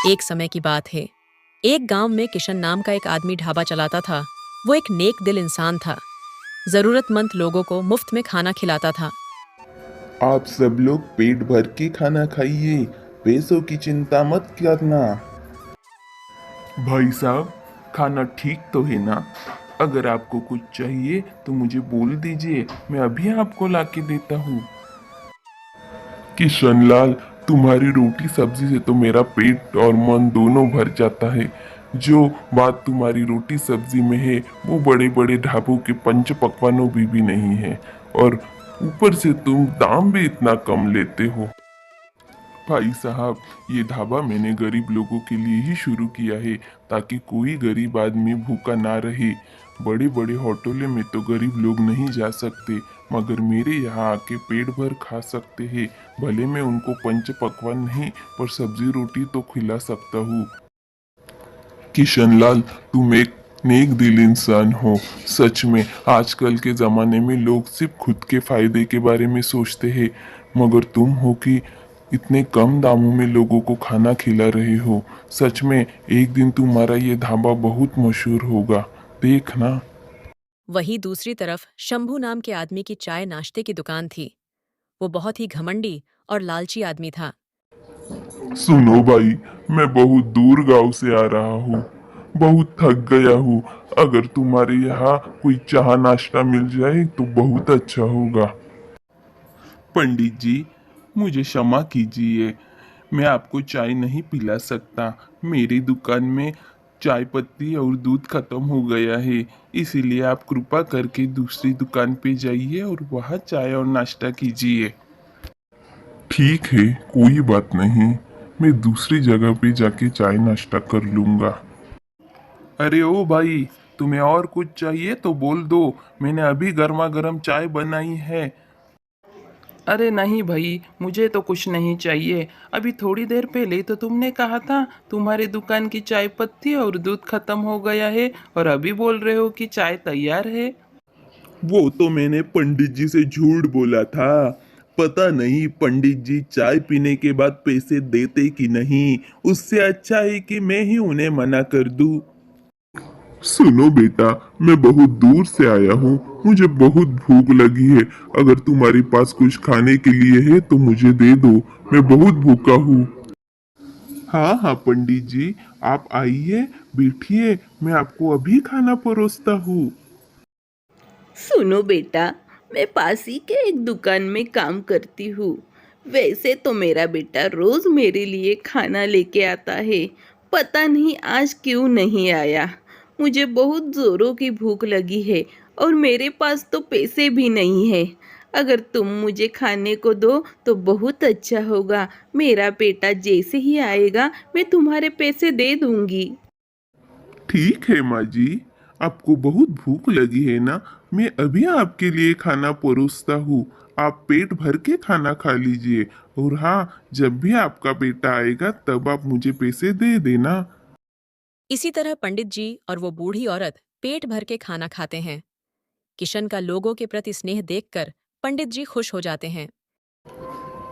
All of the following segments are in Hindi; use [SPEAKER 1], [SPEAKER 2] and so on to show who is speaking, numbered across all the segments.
[SPEAKER 1] एक समय की बात है। एक गांव में किशन नाम का एक आदमी ढाबा चलाता था। वो एक नेक दिल इंसान था। जरूरतमंद लोगों को मुफ्त में खाना खिलाता था।
[SPEAKER 2] आप सब लोग पेट भर के खाना खाइए, पैसों की चिंता मत करना। भाई साहब, खाना ठीक तो है ना? अगर आपको कुछ चाहिए तो मुझे बोल दीजिए, मैं अभी आपको ला के देता हूँ। किशनलाल, तुम्हारी रोटी सब्जी से तो मेरा पेट और मन दोनों भर जाता है। जो बात तुम्हारी रोटी सब्जी में है वो बड़े बड़े ढाबों के पंच पकवानों भी नहीं है। और ऊपर से तुम दाम भी इतना कम लेते हो। भाई साहब, ये ढाबा मैंने गरीब लोगों के लिए ही शुरू किया है, ताकि कोई गरीब आदमी भूखा ना रहे। बड़े बड़े होटलों में तो गरीब लोग नहीं जा सकते, मगर मेरे यहाँ आके पेट भर खा सकते हैं। भले मैं उनको पंच पकवान नहीं पर सब्जी रोटी तो खिला सकता हूँ। किशनलाल, तुम एक नेक दिल इंसान हो। सच में आजकल के ज़माने में लोग सिर्फ खुद के फायदे के बारे में सोचते हैं, मगर तुम हो कि इतने कम दामों में लोगों को खाना खिला रहे हो। सच में एक दिन तुम्हारा ये ढाबा बहुत मशहूर होगा, देखना।
[SPEAKER 1] वहीं दूसरी तरफ शंभू नाम के आदमी की चाय नाश्ते की दुकान थी। वो बहुत ही घमंडी और लालची आदमी था।
[SPEAKER 2] सुनो भाई, मैं बहुत दूर गांव से आ रहा हूँ, बहुत थक गया हूँ। अगर तुम्हारे यहाँ कोई चाह नाश्ता मिल जाए तो बहुत अच्छा होगा। पंडित जी, मुझे क्षमा कीजिए, मैं आपको चाय नहीं पिला सकता। मेरी दुकान में चाय पत्ती और दूध खत्म हो गया है। इसीलिए आप कृपा करके दूसरी दुकान पे जाइए और वहाँ चाय और नाश्ता कीजिए। ठीक है, कोई बात नहीं, मैं दूसरी जगह पे जाके चाय नाश्ता कर लूंगा। अरे ओ भाई, तुम्हें और कुछ चाहिए तो बोल दो, मैंने अभी गर्मा गर्म चाय बनाई है।
[SPEAKER 3] अरे नहीं भाई, मुझे तो कुछ नहीं चाहिए। अभी थोड़ी देर पहले तो तुमने कहा था तुम्हारी दुकान की चाय पत्ती और दूध खत्म हो गया है, और अभी बोल रहे हो कि चाय तैयार है।
[SPEAKER 2] वो तो मैंने पंडित जी से झूठ बोला था। पता नहीं पंडित जी चाय पीने के बाद पैसे देते कि नहीं। उससे अच्छा है कि मैं ही उन्हें मना कर दूं। सुनो बेटा, मैं बहुत दूर से आया हूँ, मुझे बहुत भूख लगी है। अगर तुम्हारे पास कुछ खाने के लिए है तो मुझे दे दो, मैं बहुत भूखा हूँ। हाँ हाँ पंडित जी, आप आइए, बैठिए, मैं आपको अभी खाना परोसता हूँ।
[SPEAKER 4] सुनो बेटा, मैं पास ही के एक दुकान में काम करती हूँ। वैसे तो मेरा बेटा रोज मेरे लिए खाना लेके आता है। पता नहीं आज क्यों नहीं आया। मुझे बहुत जोरों की भूख लगी है और मेरे पास तो पैसे भी नहीं है। अगर तुम मुझे खाने को दो तो बहुत अच्छा होगा। मेरा बेटा जैसे ही आएगा मैं तुम्हारे पैसे दे दूंगी।
[SPEAKER 2] ठीक है माँ जी, आपको बहुत भूख लगी है ना? मैं अभी आपके लिए खाना परोसता हूँ। आप पेट भर के खाना खा लीजिए। और हाँ, जब भी आपका बेटा आएगा तब आप मुझे पैसे दे देना।
[SPEAKER 1] इसी तरह पंडित जी और वो बूढ़ी औरत पेट भर के खाना खाते हैं। किशन का लोगों के प्रति स्नेह देखकर पंडित जी खुश हो जाते हैं।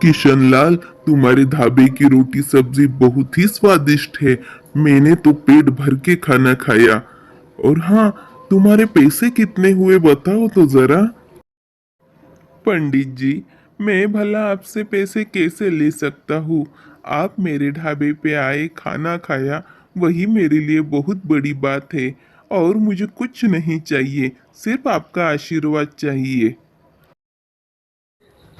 [SPEAKER 2] किशनलाल, तुम्हारे ढाबे की रोटी सब्जी बहुत ही स्वादिष्ट है। मैंने तो पेट भर के खाना खाया। और हाँ, तुम्हारे पैसे कितने हुए बताओ तो जरा। पंडित जी, मैं भला आपसे पैसे कैसे ले सकता हूँ? आप मेरे ढाबे पे आए, खाना खाया, वही मेरे लिए बहुत बड़ी बात है। और मुझे कुछ नहीं चाहिए, सिर्फ आपका आशीर्वाद चाहिए।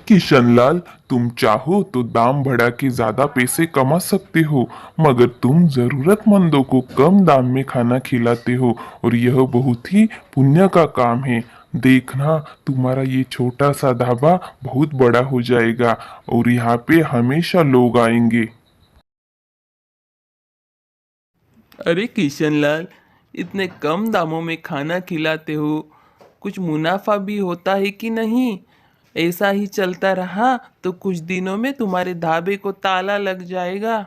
[SPEAKER 2] किशनलाल, तुम चाहो तो दाम बढ़ा के ज्यादा पैसे कमा सकते हो, मगर तुम जरूरतमंदों को कम दाम में खाना खिलाते हो, और यह बहुत ही पुण्य का काम है। देखना, तुम्हारा ये छोटा सा ढाबा बहुत बड़ा हो जाएगा और यहाँ पे हमेशा लोग आएंगे।
[SPEAKER 3] अरे किशनलाल, इतने कम दामों में खाना खिलाते हो, कुछ मुनाफा भी होता है कि नहीं? ऐसा ही चलता रहा तो कुछ दिनों में तुम्हारे ढाबे को ताला लग जाएगा।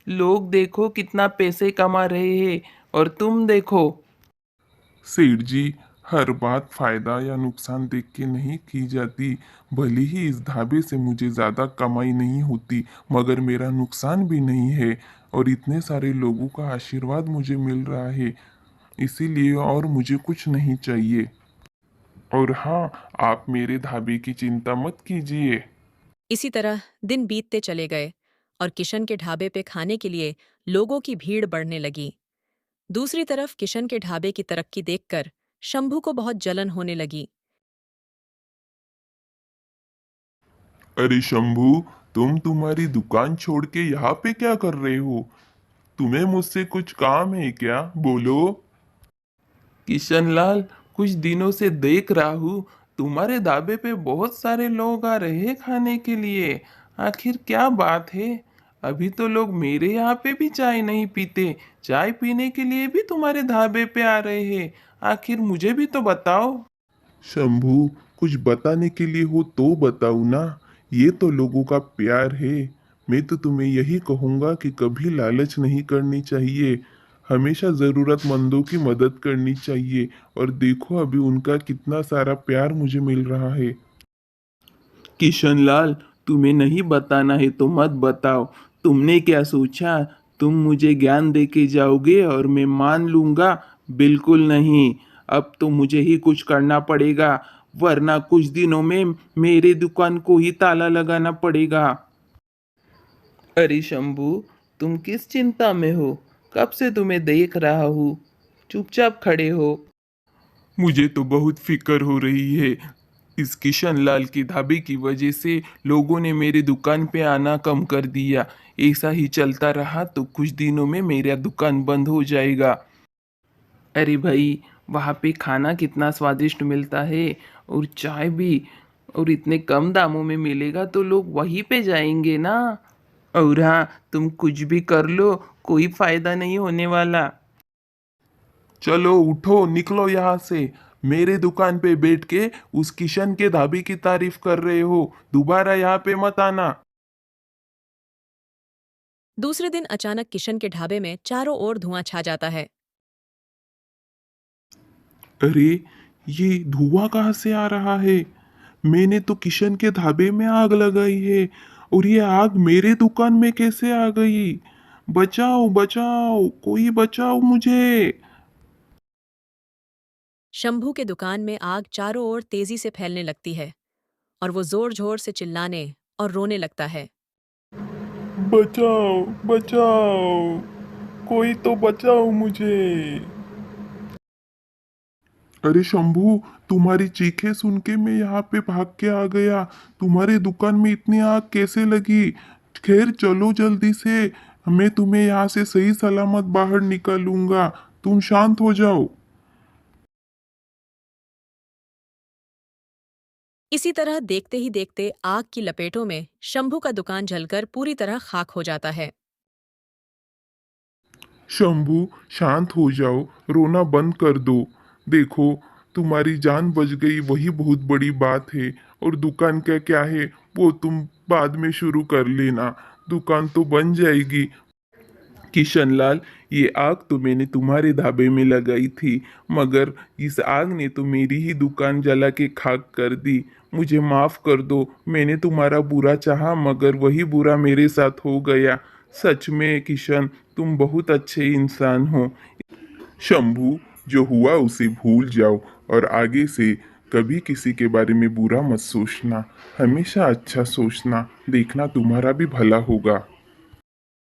[SPEAKER 3] लोग देखो कितना पैसे कमा रहे हैं, और तुम देखो।
[SPEAKER 2] सेठ जी, हर बात फायदा या नुकसान देख के नहीं की जाती। भले ही इस ढाबे से मुझे ज्यादा कमाई नहीं होती, मगर मेरा नुकसान भी नहीं है। और इतने सारे लोगों का आशीर्वाद मुझे मिल रहा है, इसीलिए और मुझे कुछ नहीं चाहिए। और हाँ, आप मेरे ढाबे की चिंता मत कीजिए।
[SPEAKER 1] इसी तरह दिन बीतते चले गए और किशन के ढाबे पे खाने के लिए लोगों की भीड़ बढ़ने लगी। दूसरी तरफ किशन के ढाबे की तरक्की देखकर शंभू को बहुत जलन होने लगी।
[SPEAKER 2] अरे शंभू, तुम तुम्हारी दुकान छोड़ के यहाँ पे क्या कर रहे हो? तुम्हें मुझसे कुछ काम है क्या? बोलो।
[SPEAKER 3] किशनलाल, कुछ दिनों से देख रहा हूँ तुम्हारे ढाबे पे बहुत सारे लोग आ रहे हैं खाने के लिए। आखिर क्या बात है? अभी तो लोग मेरे यहाँ पे भी चाय नहीं पीते, चाय पीने के लिए भी तुम्हारे ढाबे पे आ रहे हैं। आखिर मुझे भी तो बताओ।
[SPEAKER 2] शंभू, कुछ बताने के लिए हो तो बताओ ना। ये तो लोगों का प्यार है। मैं तो तुम्हें यही कहूँगा कि कभी लालच नहीं करनी चाहिए। हमेशा ज़रूरतमंदों की मदद करनी चाहिए। और देखो अभी उनका कितना सारा प्यार मुझे मिल रहा है।
[SPEAKER 3] किशनलाल, तुम्हें नहीं बताना है तो मत बताओ। तुमने क्या सोचा तुम मुझे ज्ञान दे के जाओगे और मैं मान लूंगा? बिल्कुल नहीं। अब तो मुझे ही कुछ करना पड़ेगा, वरना कुछ दिनों में मेरे दुकान को ही ताला लगाना पड़ेगा। अरे शंभू, तुम किस चिंता में हो? कब से तुम्हें देख रहा हूँ, चुपचाप खड़े हो। मुझे तो बहुत फिक्र हो रही है। इस किशन लाल की ढाबे की वजह से लोगों ने मेरी दुकान पे आना कम कर दिया। ऐसा ही चलता रहा तो कुछ दिनों में मेरा दुकान बंद हो जाएगा। अरे भाई, वहाँ पे खाना कितना स्वादिष्ट मिलता है, और चाय भी, और इतने कम दामों में मिलेगा तो लोग वहीं पे जाएंगे ना। और हाँ, तुम कुछ भी कर लो, कोई फायदा नहीं होने वाला।
[SPEAKER 2] चलो उठो, निकलो यहाँ से। मेरे दुकान पे बैठ के उस किशन के ढाबे की तारीफ कर रहे हो, दोबारा यहाँ पे मत आना।
[SPEAKER 1] दूसरे दिन अचानक किशन के ढाबे में चारों ओर धुआं छा जाता है।
[SPEAKER 2] अरे, ये धुआं कहाँ से आ रहा है? मैंने तो किशन के ढाबे में आग लगाई है, और ये आग मेरे दुकान में कैसे आ गई? बचाओ बचाओ, कोई बचाओ मुझे।
[SPEAKER 1] शंभू के दुकान में आग चारों ओर तेजी से फैलने लगती है और वो जोर जोर से चिल्लाने और रोने लगता है।
[SPEAKER 2] बचाओ बचाओ, कोई तो बचाओ मुझे। अरे शंभू, तुम्हारी चीखें सुन के मैं यहाँ पे भाग के आ गया। तुम्हारे दुकान में इतनी आग कैसे लगी? खैर चलो जल्दी से, मैं तुम्हें यहाँ से सही सलामत बाहर निकालूंगा। तुम शांत हो जाओ।
[SPEAKER 1] इसी तरह देखते ही देखते आग की लपेटों में शंभू का दुकान जलकर पूरी तरह खाक हो जाता है।
[SPEAKER 2] शंभू, शांत हो जाओ, रोना बंद कर दो। देखो, तुम्हारी जान बच गई, वही बहुत बड़ी बात है। और दुकान का क्या है, वो तुम बाद में शुरू कर लेना। दुकान तो बन जाएगी। किशनलाल, ये आग तो मैंने तुम्हारे ढाबे में लगाई थी, मगर इस आग ने तो मेरी ही दुकान जला के खाक कर दी। मुझे माफ कर दो, मैंने तुम्हारा बुरा चाहा मगर वही बुरा मेरे साथ हो गया। सच में किशन, तुम बहुत अच्छे इंसान हो। शंभू, जो हुआ उसे भूल जाओ, और आगे से कभी किसी के बारे में बुरा मत सोचना। हमेशा अच्छा सोचना, देखना तुम्हारा भी भला होगा।